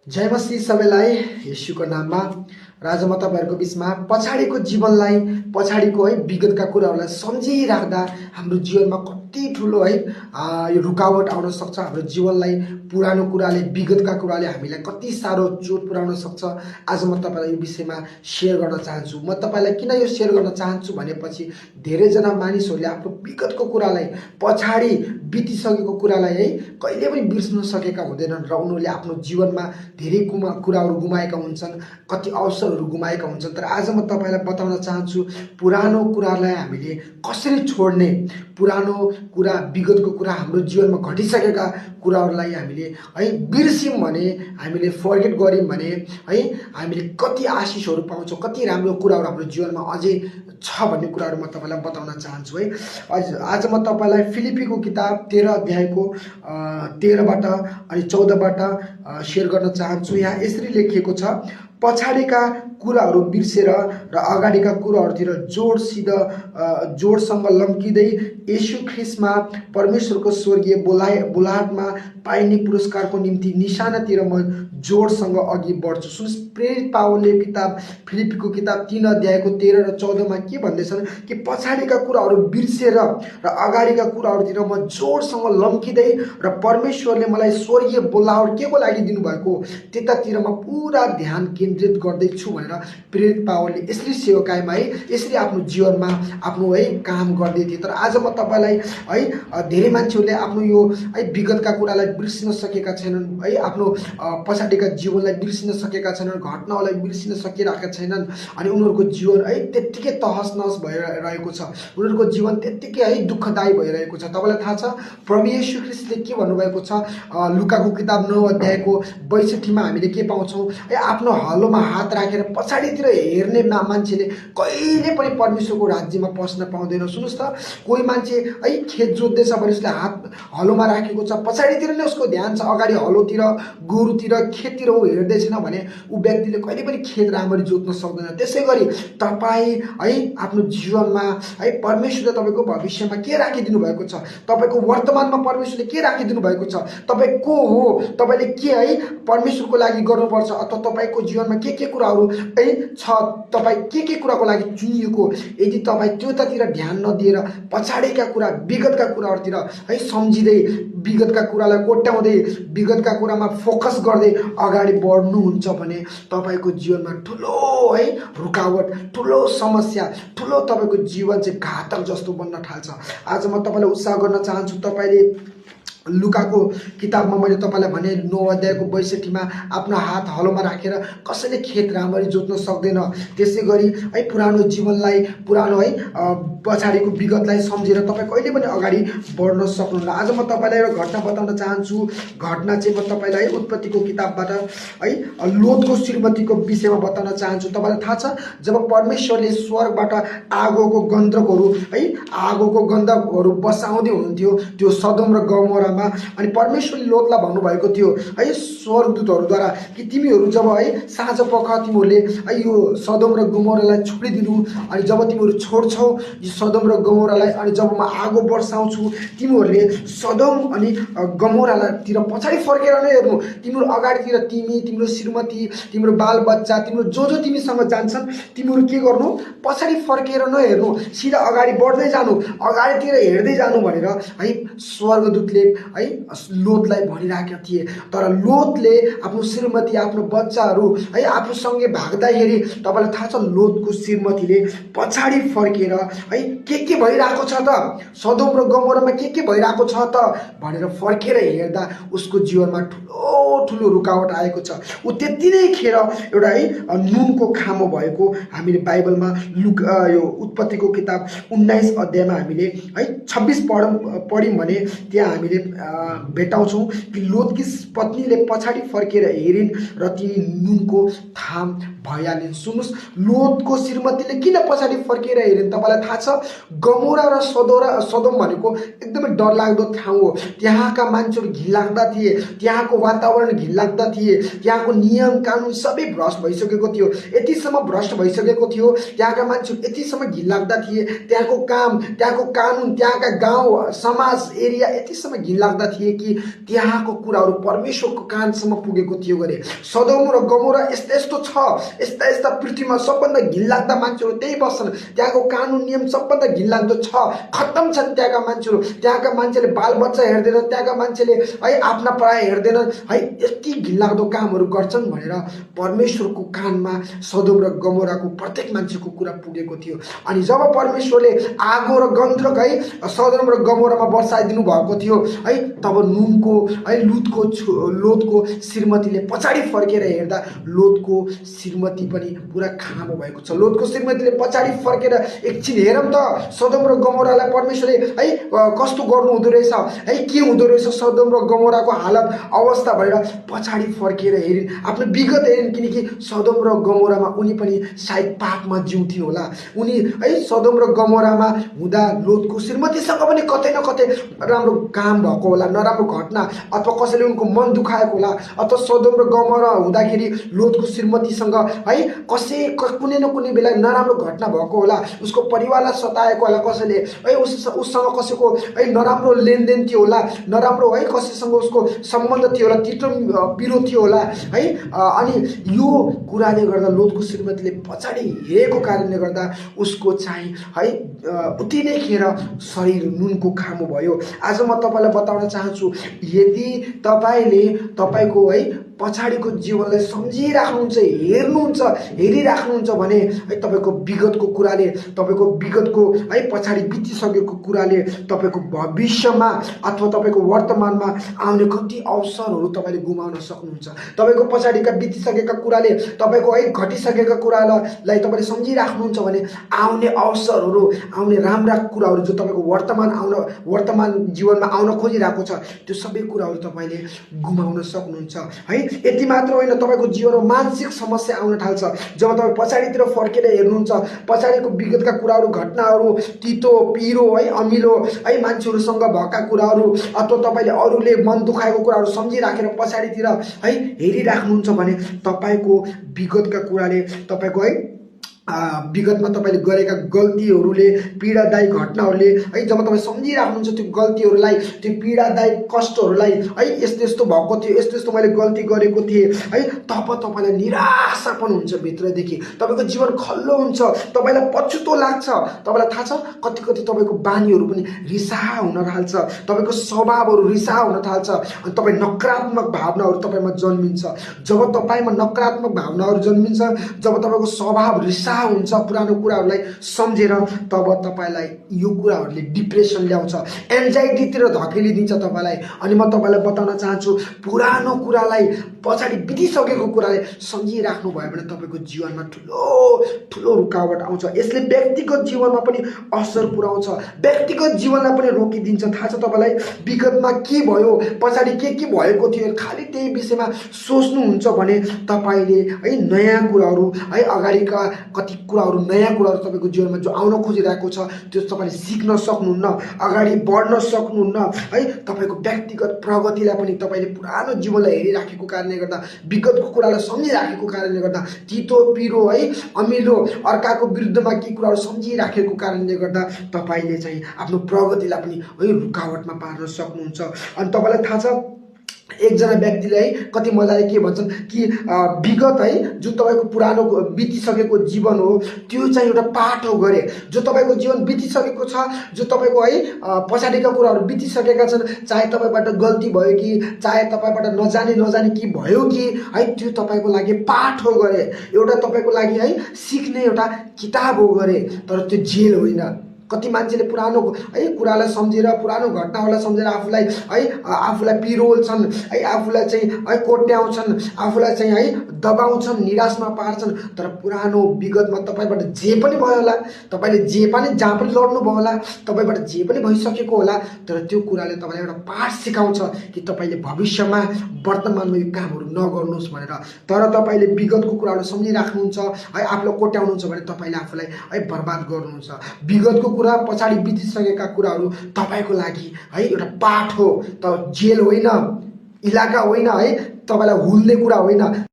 जय मसीह सबैलाई येशूको नाममा। र आज म तपाईँहरूको बिचमा पछाडिको जीवनलाई पछाडिको विगतका कुराहरूलाई सम्झिराख्दा हाम्रो जीवनमा कति ठुलो यो रुकावट आउन सक्छ। हाम्रो जीवनलाई पुरानो कुराले विगतका कुराले हामीलाई कति साह्रो चोट पुर्याउन सक्छ। आज म तपाईँलाई यो विषयमा सेयर गर्न चाहन्छु। म तपाईँलाई किन यो सेयर गर्न चाहन्छु भनेपछि धेरैजना मानिसहरूले आफ्नो विगतको कुरालाई पछाडि बितिसकेको कुरालाई कहिले पनि बिर्सन सकेका हुँदैनन् र उनीहरूले आफ्नो जीवनमा धेरै कुराहरू गुमाएका हुन्छन्, कति अवसरहरू गुमाएका हुन्छन्। तर आज म तपाईँलाई बताउन चाहन्छु पुरानो कुरालाई हामीले कसरी छोड्ने, पुरानो कुरा विगतको कुरा हाम्रो जीवनमा घटिसकेका कुराहरूलाई हामीले बिर्स्यौँ भने, हामीले फर्गेट गऱ्यौँ भने हामीले कति आशिषहरू पाउँछौँ, कति राम्रो कुराहरू हाम्रो जीवनमा अझै छ भन्ने कुराहरू म तपाईँलाई बताउन चाहन्छु। आज म तपाईँलाई फिलिपीको किताब 13 अध्यायको 13बाट अनि 14बाट सेयर गर्न चाहन्छु। यहाँ यसरी लेखिएको छ, पछाडिका कुराहरू बिर्सेर र अगाडिका कुराहरूतिर जोडसँग लम्किँदै येशू ख्रिस्टमा परमेश्वरको स्वर्गीय बोलाहटमा पाइने पुरस्कारको निम्ति निशानातिर म जोडसँग अघि बढ्छु। सुन्नुहोस्, प्रेरित पावलले किताब फिलिपीको किताब 3 अध्यायको 13 र 14मा के भन्दैछन् कि पछाडिका कुराहरू बिर्सेर र अगाडिका कुराहरूतिर म जोडसँग लम्किँदै र परमेश्वरले मलाई स्वर्गीय बोलाहट के को लागि दिनुभएको त्यतातिर म पुरा ध्यान केन्द्रित गर्दैछु भनेर प्रेरित पावलले यसरी सेवकाईमा यसरी आफ्नो जीवनमा आफ्नो काम गर्दै थिए। तर आज म तपाईँलाई धेरै मान्छेहरूले आफ्नो यो विगतका कुरालाई बिर्सिन सकेका छैनन्, आफ्नो पछाडिका जीवनलाई बिर्सिन सकेका छैनन्, घटनाहरूलाई बिर्सिन सकिरहेका छैनन् अनि उनीहरूको जीवन त्यत्तिकै तहस नहस भइरहेको छ। उनीहरूको जीवन त्यत्तिकै दुःखदायी भइरहेको छ। तपाईँलाई थाहा छ प्रभु येशू ख्रिस्टले के भन्नुभएको छ? लुकाको किताब 9 अध्यायको 62मा हामीले के पाउँछौँ? आफ्नो हलोमा हात राखेर पछाडितिर हेर्ने मान्छेले कहिले पनि परमेश्वरको राज्यमा पस्न पाउँदैन। सुन्नुहोस् त, कोही मान्छे खेत जोत्दैछ भने उसले हात हलोमा राखेको छ, पछाडितिर नै उसको ध्यान छ, अगाडि हलोतिर गोरुतिर खेततिर ऊ हेर्दै छैन भने ऊ व्यक्तिले कहिले पनि खेत राम्ररी जोत्न सक्दैन। त्यसै गरी तपाईँ आफ्नो जीवनमा परमेश्वरले तपाईँको भविष्यमा के राखिदिनु भएको छ, तपाईँको वर्तमानमा परमेश्वरले के राखिदिनु भएको छ, तपाईँ को हो, तपाईँले के परमेश्वरको लागि गर्नुपर्छ, अथवा तपाईँको जीवनमा के कुराहरू छ, तपाईँ के कुराको लागि चुनिएको, यदि तपाईँ त्योतातिर ध्यान नदिएर पछाडिका कुरा विगतका कुराहरूतिर सम्झिँदै विगतका कुरालाई कोट्याउँदै विगतका कुरामा फोकस गर्दै अगाडि बढ्नुहुन्छ भने तपाईँको जीवनमा ठुलो रुकावट, ठुलो समस्या, ठुलो तपाईँको जीवन चाहिँ घातक जस्तो बन्न थाल्छ। आज म तपाईँलाई उत्साह गर्न चाहन्छु। तपाईँले लुकाको किताबमा मैले तपाईँलाई भने 9 अध्यायको 62मा आफ्नो हात हलोमा राखेर कसैले खेत राम्ररी जोत्न सक्दैन। त्यसै गरी पुरानो जीवनलाई, पुरानो पछाडिको विगतलाई सम्झेर तपाईँ कहिले पनि अगाडि बढ्न सक्नुहुन्न। आज म तपाईँलाई एउटा घटना बताउन चाहन्छु। घटना चाहिँ म तपाईँलाई उत्पत्तिको किताबबाट लोतको श्रीमतीको विषयमा बताउन चाहन्छु। तपाईँलाई थाहा छ जब परमेश्वरले स्वर्गबाट आगोको गन्धकहरू बसाउँदै हुनुहुन्थ्यो त्यो सदोम र गमोरा, अनि परमेश्वरले लोतलाई भन्नुभएको थियो स्वर्गदूतहरूद्वारा कि तिमीहरू जब साँझ पख तिमीहरूले यो सदोम र गमोरालाई छोडिदिनु, अनि जब तिमीहरू छोड्छौ यो सदोम र गमोरालाई, अनि जब म आगो वर्षाउँछु तिमीहरूले सदोम अनि गमोरातिर पछाडि फर्केर नै हेर्नु। तिम्रो अगाडितिर तिम्रो श्रीमती, तिम्रो बालबच्चा, तिम्रो जो तिमीसँग जान्छन् तिमीहरू के गर्नु? पछाडि फर्केर नहेर्नु, सिधा अगाडि बढ्दै जानु, अगाडितिर हेर्दै जानु भनेर स्वर्गदूतले लोतलाई भनिरहेका थिए। तर लोतले आफ्नो श्रीमती, आफ्नो बच्चाहरू आफूसँगै भाग्दाखेरि तपाईँलाई थाहा छ लोतको श्रीमतीले पछाडि फर्केर के भइरहेको छ त, सदोम र गमोरामा के भइरहेको छ त भनेर फर्केर हेर्दा उसको जीवनमा ठुलो रुकावट आएको छ। ऊ त्यति नै खेर एउटा नुनको खामो भएको हामीले बाइबलमा यो उत्पत्तिको किताब 19 अध्यायमा हामीले 26 पढ्यौँ भने त्यहाँ हामीले भेटाउँछौँ कि लोतकी पत्नीले पछाडि फर्केर हेरिन् र तिनी नुनको थाम भइहालिन्। सुन्नुहोस्, लोतको श्रीमतीले किन पछाडि फर्केर हेरिन्? तपाईँलाई थाहा छ गमोरा र सदोम भनेको एकदमै डरलाग्दो ठाउँ हो। त्यहाँका मान्छेहरू घिनलाग्दा थिए, त्यहाँको वातावरण वातावरण घिनलाग्दा थिए, त्यहाँको नियम कानुन सबै भ्रष्ट भइसकेको थियो, यतिसम्म भ्रष्ट भइसकेको थियो, त्यहाँका मान्छेहरू यतिसम्म घिनलाग्दा थिए, त्यहाँको काम, त्यहाँको कानुन, त्यहाँका गाउँ समाज एरिया यतिसम्म घिनलाग्दा थिए कि त्यहाँको कुराहरू परमेश्वरको कानसम्म पुगेको थियो गरे। सदोम र गमोरा यस्तो यस्तो छ, यस्ता यस्ता पृथ्वीमा सबभन्दा घिनलाग्दा मान्छेहरू त्यही बस्छन्, त्यहाँको कानुन नियम सबभन्दा घिनलाग्दो छ, खत्तम छन् त्यहाँका मान्छेहरू, त्यहाँका मान्छेले बालबच्चा हेर्दैन, त्यहाँका मान्छेले है आफ्ना पराय हेर्दैन है, यति घिनलाग्दो कामहरू गर्छन् भनेर परमेश्वरको कानमा सदोम र गमोराको प्रत्येक मान्छेको कुरा पुगेको थियो। अनि जब परमेश्वरले आगो र गन्धक है सदोम र गमोरामा बर्साइदिनु भएको थियो है, तब नुनको है लोतको श्रीमतीले पछाडि फर्केर हेर्दा लोतको श्रीमती पनि पुरा खामो भएको छ। लोतको श्रीमतीले पछाडि फर्केर एकछिन हेरौँ त सदोम र गमोरालाई परमेश्वरले है कस्तो गर्नु हुँदो रहेछ है, के हुँदो रहेछ सदोम र गमोराको हालत अवस्था भनेर पछाडि फर्केर हेरिन्, आफ्नो विगत हेरिन्, किनकि सदोम र गमोरामा उनी पनि सायद पापमा जिउँथ्यो होला। उनी है सदोम र गमोरामा हुँदा लोतको श्रीमतीसँग पनि कतै न कतै राम्रो काम भएको होला, नराम्रो घटना अथवा कसैले उनको मन दुखाएको होला, अथवा सदोम र गमोरा हुँदाखेरि लोतको श्रीमतीसँग है कुनै न कुनै बेला नराम्रो घटना भएको होला, उसको परिवारलाई सताएको होला, कसैले है उससँग कसैको है नराम्रो लेनदेन थियो होला, नराम्रो है कसैसँग उसको सम्बन्ध थियो होला, तितो पिरो थियो होला है। अनि यो कुराले गर्दा लोतको श्रीमतीले पछाडि हेरेको कारणले गर्दा उसको चाहिँ है उति नै खेर शरीर नुनको खामो भयो। आज म तपाईँलाई बताउन चाहन्छु, यदि तपाईँले तपाईँको है पछाडिको जीवनलाई सम्झिराख्नुहुन्छ, हेरिराख्नुहुन्छ भने है तपाईँको विगतको कुराले, तपाईँको विगतको है पछाडि बितिसकेको कुराले तपाईँको भविष्यमा अथवा तपाईँको वर्तमानमा आउने कति अवसरहरू तपाईँले गुमाउन सक्नुहुन्छ। तपाईँको पछाडिका बितिसकेका कुराले, तपाईँको है घटिसकेका कुरालाई तपाईँले सम्झिराख्नुहुन्छ भने आउने अवसरहरू, आउने राम्रा कुराहरू जो तपाईँको वर्तमान जीवनमा आउन खोजिरहेको छ, त्यो सबै कुराहरू तपाईँले गुमाउन सक्नुहुन्छ है। यति मात्र होइन, तपाईँको जीवनमा मानसिक समस्या आउन थाल्छ जब तपाईँ पछाडितिर फर्केर हेर्नुहुन्छ, पछाडिको विगतका कुराहरू, घटनाहरू, तितो पिरो है अमिलो है मान्छेहरूसँग भएका कुराहरू अथवा तपाईँले अरूले मन दुखाएको कुराहरू सम्झिराखेर पछाडितिर है हेरिराख्नुहुन्छ भने तपाईँको विगतका कुराले, तपाईँको है विगतमा तपाईँले गरेका गल्तीहरूले, पीडादायी घटनाहरूले है जब तपाईँ सम्झिराख्नुहुन्छ त्यो गल्तीहरूलाई, त्यो पीडादायी कष्टहरूलाई है यस्तो यस्तो भएको थियो, यस्तो यस्तो मैले गल्ती गरेको थिएँ है, तब तपाईँलाई निराशा पनि हुन्छ भित्रदेखि, तपाईँको जीवन खल्लो हुन्छ, तपाईँलाई पछुतो लाग्छ। तपाईँलाई थाहा छ कति कति तपाईँको बानीहरू पनि रिसाहा हुन थाल्छ, तपाईँको स्वभावहरू रिसाहा हुन थाल्छ, अनि तपाईँ नकारात्मक भावनाहरू तपाईँमा जन्मिन्छ। जब तपाईँमा नकारात्मक भावनाहरू जन्मिन्छ, जब तपाईँको स्वभाव रिसा हुन्छ पुरानो कुराहरूलाई सम्झेर, तब तपाईँलाई यो कुराहरूले डिप्रेसन ल्याउँछ, एन्जाइटीतिर धकेलिदिन्छ तपाईँलाई। अनि म तपाईँलाई बताउन चाहन्छु, पुरानो कुरालाई, पछाडि बितिसकेको कुरालाई सम्झिराख्नु भयो भने तपाईँको जीवनमा ठुलो ठुलो रुकावट आउँछ। यसले व्यक्तिगत जीवनमा पनि असर पुर्याउँछ, व्यक्तिगत जीवनलाई पनि रोकिदिन्छ। थाहा छ तपाईँलाई विगतमा के भयो, पछाडि के भएको थियो, खालि त्यही विषयमा सोच्नुहुन्छ भने तपाईँले है नयाँ कुराहरू है अगाडिका कति कुराहरू, नयाँ कुराहरू तपाईँको जीवनमा जो आउन खोजिरहेको छ त्यो तपाईँले सिक्न सक्नुहुन्न, अगाडि बढ्न सक्नुहुन्न है। तपाईँको व्यक्तिगत प्रगतिलाई पनि तपाईँले पुरानो जीवनलाई हेरिराखेको कारणले गर्दा, विगतको कुरालाई सम्झिराखेको कारणले गर्दा, तितो पिरो है अमिलो अर्काको विरुद्धमा के कुराहरू सम्झिराखेको कारणले गर्दा तपाईँले चाहिँ आफ्नो प्रगतिलाई पनि है रुकावटमा पार्न सक्नुहुन्छ। अनि तपाईँलाई थाहा छ एकजना व्यक्तिले है कति मजाले के भन्छन् कि विगत है जो तपाईँको पुरानो बितिसकेको जीवन हो त्यो चाहिँ एउटा पाठ हो गरे। जो तपाईँको जीवन बितिसकेको छ, जो तपाईँको है पछाडिका कुराहरू बितिसकेका छन्, चाहे तपाईँबाट गल्ती भयो कि चाहे तपाईँबाट नजाने कि भयो कि है, त्यो तपाईँको लागि पाठ हो गरे, एउटा तपाईँको लागि है सिक्ने एउटा किताब हो गरे, तर त्यो जेल होइन। कति मान्छेले पुरानो है कुरालाई सम्झेर, पुरानो घटनाहरूलाई सम्झेर आफूलाई पिरोल्छन् है, आफूलाई चाहिँ है कोट्याउँछन्, आफूलाई चाहिँ है दबाउँछन्, निराशमा पार्छन्। तर पुरानो विगतमा तपाईँबाट जे पनि भयो होला, तपाईँले जे पनि जहाँ पनि लड्नु भयो होला, तपाईँबाट जे पनि भइसकेको होला, तर त्यो कुराले तपाईँलाई एउटा पाठ सिकाउँछ कि तपाईँले भविष्यमा वर्तमानमा यो कामहरू नगर्नुहोस् भनेर। तर तपाईँले विगतको कुराहरू सम्झिराख्नुहुन्छ है, आफूलाई कोट्याउनुहुन्छ भने तपाईँले आफूलाई है बर्बाद गर्नुहुन्छ। विगतको कुरा, पछाडि बितिसकेका कुराहरू तपाईँको लागि है एउटा पाठ हो, त जेल होइन, इलाका होइन है, तपाईँलाई हुल्ने कुरा होइन।